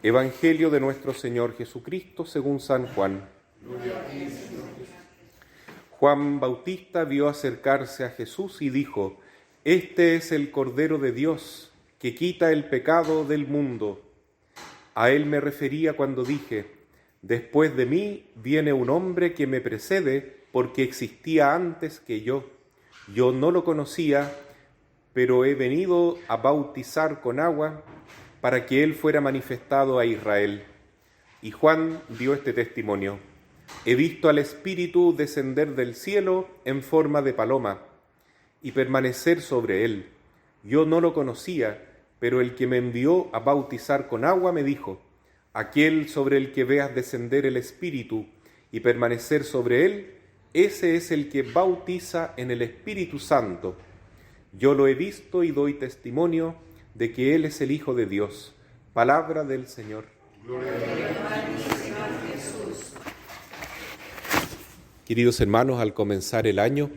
Evangelio de nuestro Señor Jesucristo según San Juan. Juan Bautista vio acercarse a Jesús y dijo: «Este es el Cordero de Dios, que quita el pecado del mundo». A él me refería cuando dije: «Después de mí viene un hombre que me precede, porque existía antes que yo. Yo no lo conocía, pero he venido a bautizar con agua para que él fuera manifestado a Israel». Y Juan dio este testimonio: «He visto al Espíritu descender del cielo en forma de paloma y permanecer sobre él. Yo no lo conocía, pero el que me envió a bautizar con agua me dijo: aquel sobre el que veas descender el Espíritu y permanecer sobre él, ese es el que bautiza en el Espíritu Santo. Yo lo he visto y doy testimonio de que él es el Hijo de Dios». Palabra del Señor. Gloria a ti, Señor Jesús. Queridos hermanos, al comenzar el año,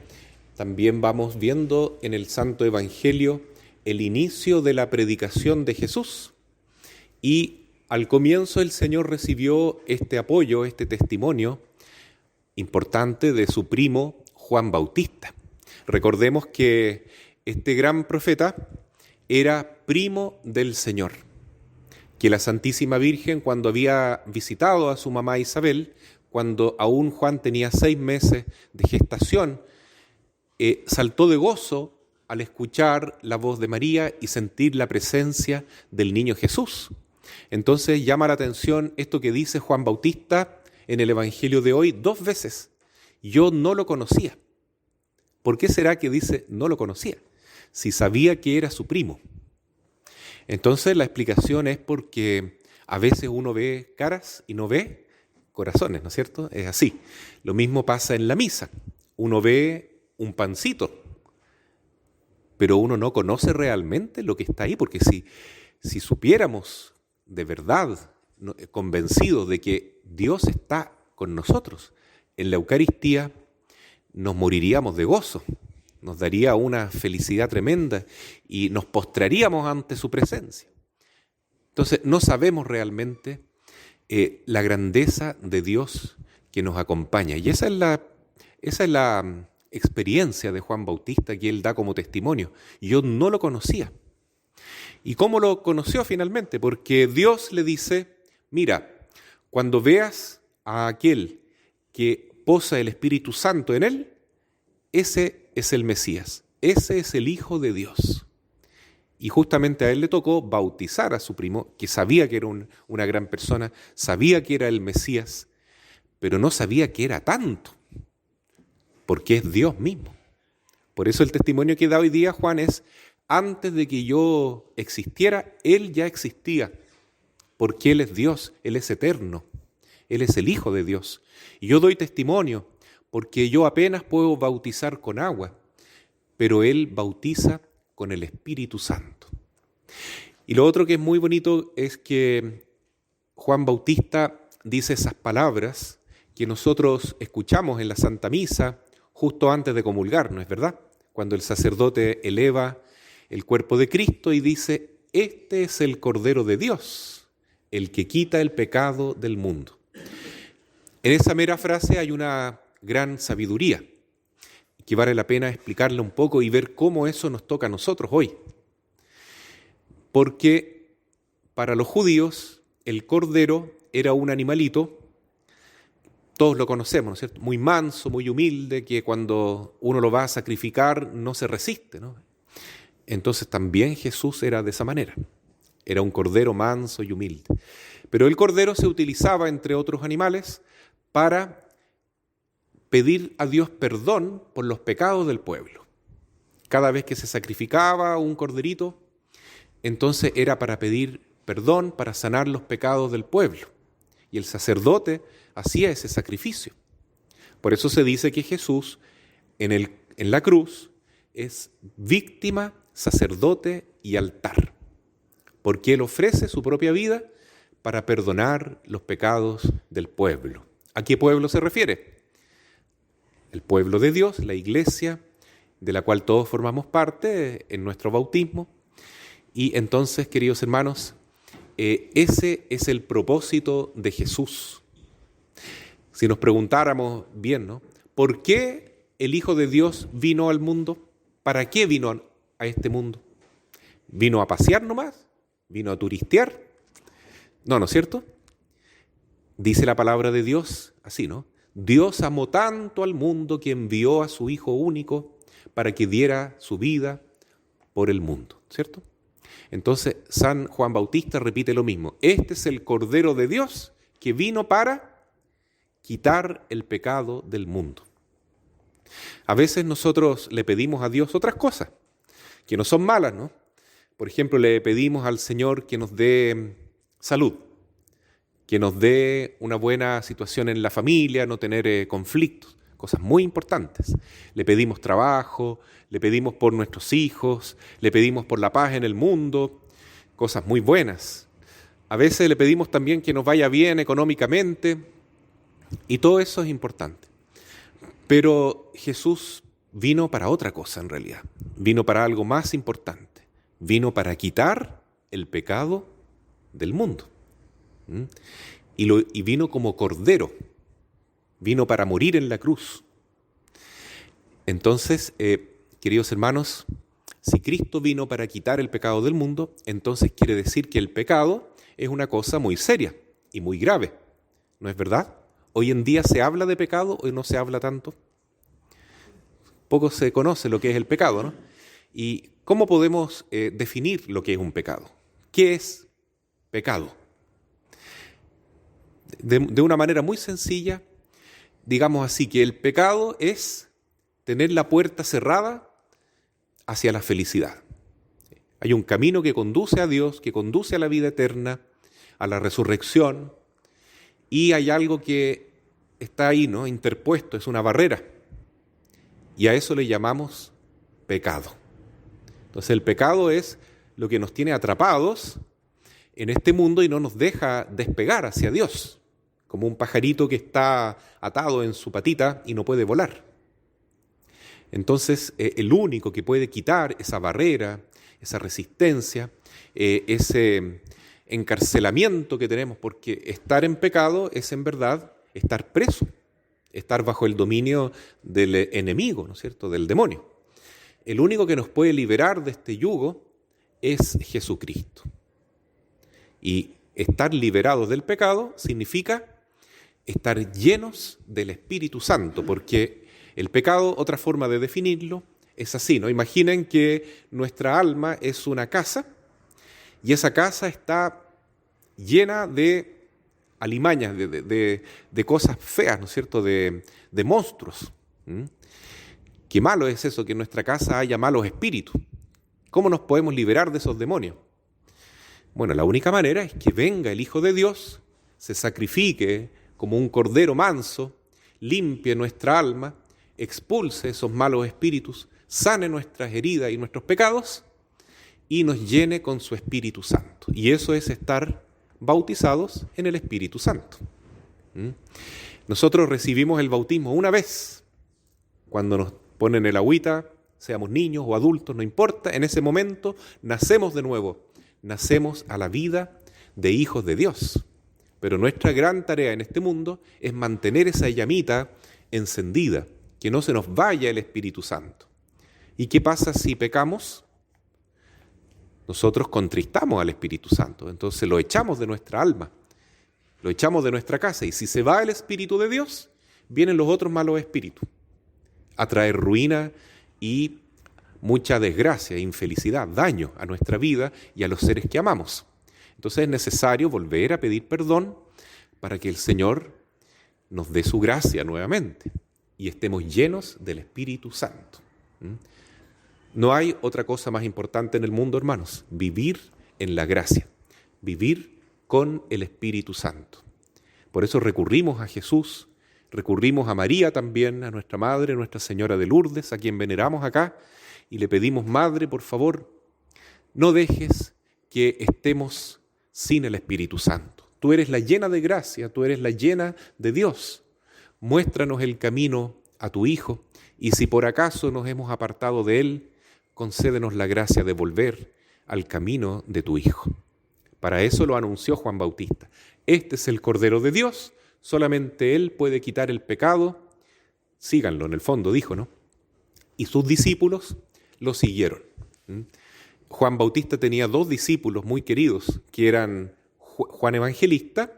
también vamos viendo en el Santo Evangelio el inicio de la predicación de Jesús. Y al comienzo el Señor recibió este apoyo, este testimonio importante de su primo Juan Bautista. Recordemos que este gran profeta era primo del Señor, que la Santísima Virgen, cuando había visitado a su mamá Isabel, cuando aún Juan tenía 6 meses de gestación, saltó de gozo al escuchar la voz de María y sentir la presencia del niño Jesús. Entonces llama la atención esto que dice Juan Bautista en el Evangelio de hoy 2 veces: yo no lo conocía. ¿Por qué será que dice no lo conocía? Si sabía que era su primo. Entonces la explicación es porque a veces uno ve caras y no ve corazones, ¿no es cierto? Es así. Lo mismo pasa en la misa. Uno ve un pancito, pero uno no conoce realmente lo que está ahí, porque si supiéramos de verdad, convencidos de que Dios está con nosotros en la Eucaristía, nos moriríamos de gozo, nos daría una felicidad tremenda y nos postraríamos ante su presencia. Entonces no sabemos realmente la grandeza de Dios que nos acompaña, y esa es la experiencia de Juan Bautista que él da como testimonio. Yo no lo conocía. ¿Y cómo lo conoció finalmente? Porque Dios le dice: mira, cuando veas a aquel que posa el Espíritu Santo en él, ese es el Mesías, ese es el Hijo de Dios. Y justamente a él le tocó bautizar a su primo, que sabía que era una gran persona, sabía que era el Mesías, pero no sabía que era tanto, porque es Dios mismo. Por eso el testimonio que da hoy día Juan es: antes de que yo existiera, Él ya existía, porque Él es Dios, Él es eterno, Él es el Hijo de Dios. Y yo doy testimonio, porque yo apenas puedo bautizar con agua, pero Él bautiza con el Espíritu Santo. Y lo otro que es muy bonito es que Juan Bautista dice esas palabras que nosotros escuchamos en la Santa Misa justo antes de comulgar, ¿no es verdad? Cuando el sacerdote eleva el cuerpo de Cristo y dice: este es el Cordero de Dios, el que quita el pecado del mundo. En esa mera frase hay una gran sabiduría que vale la pena explicarla un poco y ver cómo eso nos toca a nosotros hoy. Porque para los judíos el cordero era un animalito, todos lo conocemos, ¿no es cierto?, muy manso, muy humilde, que cuando uno lo va a sacrificar no se resiste, ¿no? Entonces también Jesús era de esa manera, era un cordero manso y humilde. Pero el cordero se utilizaba, entre otros animales, para pedir a Dios perdón por los pecados del pueblo. Cada vez que se sacrificaba un corderito, entonces era para pedir perdón, para sanar los pecados del pueblo. Y el sacerdote hacía ese sacrificio. Por eso se dice que Jesús en la cruz es víctima, sacerdote y altar, porque Él ofrece su propia vida para perdonar los pecados del pueblo. ¿A qué pueblo se refiere? El pueblo de Dios, la Iglesia, de la cual todos formamos parte en nuestro bautismo. Y entonces, queridos hermanos, ese es el propósito de Jesús. Si nos preguntáramos bien, ¿no? ¿Por qué el Hijo de Dios vino al mundo? ¿Para qué vino a este mundo? ¿Vino a pasear nomás? ¿Vino a turistear? No, ¿no es cierto? Dice la palabra de Dios así, ¿no? Dios amó tanto al mundo que envió a su Hijo único para que diera su vida por el mundo, ¿cierto? Entonces, San Juan Bautista repite lo mismo. Este es el Cordero de Dios que vino para quitar el pecado del mundo. A veces nosotros le pedimos a Dios otras cosas, que no son malas, ¿no? Por ejemplo, le pedimos al Señor que nos dé salud, que nos dé una buena situación en la familia, no tener conflictos, cosas muy importantes. Le pedimos trabajo, le pedimos por nuestros hijos, le pedimos por la paz en el mundo, cosas muy buenas. A veces le pedimos también que nos vaya bien económicamente y todo eso es importante. Pero Jesús vino para otra cosa en realidad, vino para algo más importante, vino para quitar el pecado del mundo. Y vino como cordero, vino para morir en la cruz. Entonces, queridos hermanos, si Cristo vino para quitar el pecado del mundo, entonces quiere decir que el pecado es una cosa muy seria y muy grave, ¿no es verdad? Hoy en día se habla de pecado, hoy no se habla tanto. Poco se conoce lo que es el pecado, ¿no? ¿Y cómo podemos definir lo que es un pecado? ¿Qué es pecado? De una manera muy sencilla, digamos así, que el pecado es tener la puerta cerrada hacia la felicidad. Hay un camino que conduce a Dios, que conduce a la vida eterna, a la resurrección, y hay algo que está ahí, ¿no? Interpuesto, es una barrera, y a eso le llamamos pecado. Entonces el pecado es lo que nos tiene atrapados en este mundo y no nos deja despegar hacia Dios, como un pajarito que está atado en su patita y no puede volar. Entonces, el único que puede quitar esa barrera, esa resistencia, ese encarcelamiento que tenemos, porque estar en pecado es en verdad estar preso, estar bajo el dominio del enemigo, ¿no es cierto?, del demonio. El único que nos puede liberar de este yugo es Jesucristo. Y estar liberados del pecado significa estar llenos del Espíritu Santo, porque el pecado, otra forma de definirlo, es así, ¿no? Imaginen que nuestra alma es una casa y esa casa está llena de alimañas, de cosas feas, ¿no es cierto?, de monstruos. Qué malo es eso, que en nuestra casa haya malos espíritus. ¿Cómo nos podemos liberar de esos demonios? Bueno, la única manera es que venga el Hijo de Dios, se sacrifique como un cordero manso, limpie nuestra alma, expulse esos malos espíritus, sane nuestras heridas y nuestros pecados y nos llene con su Espíritu Santo. Y eso es estar bautizados en el Espíritu Santo. Nosotros recibimos el bautismo una vez, cuando nos ponen el agüita, seamos niños o adultos, no importa, en ese momento nacemos de nuevo, nacemos a la vida de hijos de Dios. Pero nuestra gran tarea en este mundo es mantener esa llamita encendida, que no se nos vaya el Espíritu Santo. ¿Y qué pasa si pecamos? Nosotros contristamos al Espíritu Santo, entonces lo echamos de nuestra alma, lo echamos de nuestra casa, y si se va el Espíritu de Dios, vienen los otros malos espíritus a traer ruina y mucha desgracia, infelicidad, daño a nuestra vida y a los seres que amamos. Entonces es necesario volver a pedir perdón para que el Señor nos dé su gracia nuevamente y estemos llenos del Espíritu Santo. No hay otra cosa más importante en el mundo, hermanos, vivir en la gracia, vivir con el Espíritu Santo. Por eso recurrimos a Jesús, recurrimos a María también, a nuestra Madre, Nuestra Señora de Lourdes, a quien veneramos acá, y le pedimos: Madre, por favor, no dejes que estemos sin el Espíritu Santo. Tú eres la llena de gracia, tú eres la llena de Dios. Muéstranos el camino a tu Hijo, y si por acaso nos hemos apartado de Él, concédenos la gracia de volver al camino de tu Hijo. Para eso lo anunció Juan Bautista. Este es el Cordero de Dios, solamente Él puede quitar el pecado. Síganlo, en el fondo dijo, ¿no? Y sus discípulos lo siguieron. Juan Bautista tenía 2 discípulos muy queridos, que eran Juan Evangelista,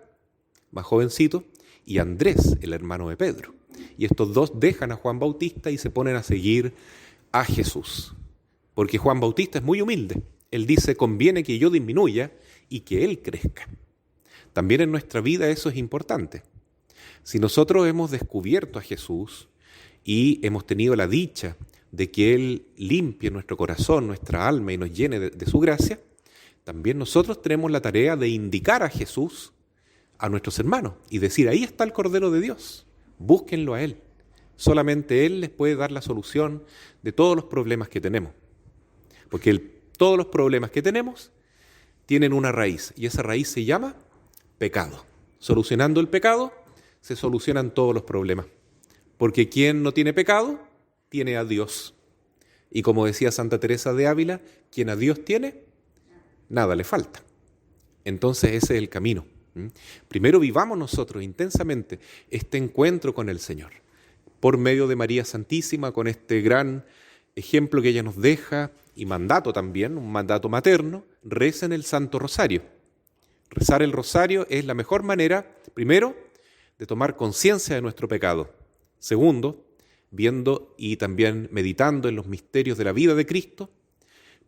más jovencito, y Andrés, el hermano de Pedro. Y estos 2 dejan a Juan Bautista y se ponen a seguir a Jesús. Porque Juan Bautista es muy humilde. Él dice, conviene que yo disminuya y que Él crezca. También en nuestra vida eso es importante. Si nosotros hemos descubierto a Jesús y hemos tenido la dicha de que Él limpie nuestro corazón, nuestra alma y nos llene de su gracia, también nosotros tenemos la tarea de indicar a Jesús a nuestros hermanos y decir, ahí está el Cordero de Dios, búsquenlo a Él. Solamente Él les puede dar la solución de todos los problemas que tenemos. Porque todos los problemas que tenemos tienen una raíz y esa raíz se llama pecado. Solucionando el pecado se solucionan todos los problemas. Porque quien no tiene pecado, tiene a Dios. Y como decía Santa Teresa de Ávila, quien a Dios tiene, nada le falta. Entonces ese es el camino. Primero vivamos nosotros intensamente este encuentro con el Señor. Por medio de María Santísima, con este gran ejemplo que ella nos deja, y mandato también, un mandato materno, recen el Santo Rosario. Rezar el Rosario es la mejor manera, primero, de tomar conciencia de nuestro pecado. Segundo, viendo y también meditando en los misterios de la vida de Cristo,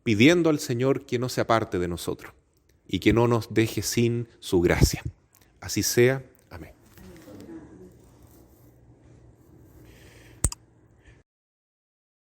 pidiendo al Señor que no se aparte de nosotros y que no nos deje sin su gracia. Así sea.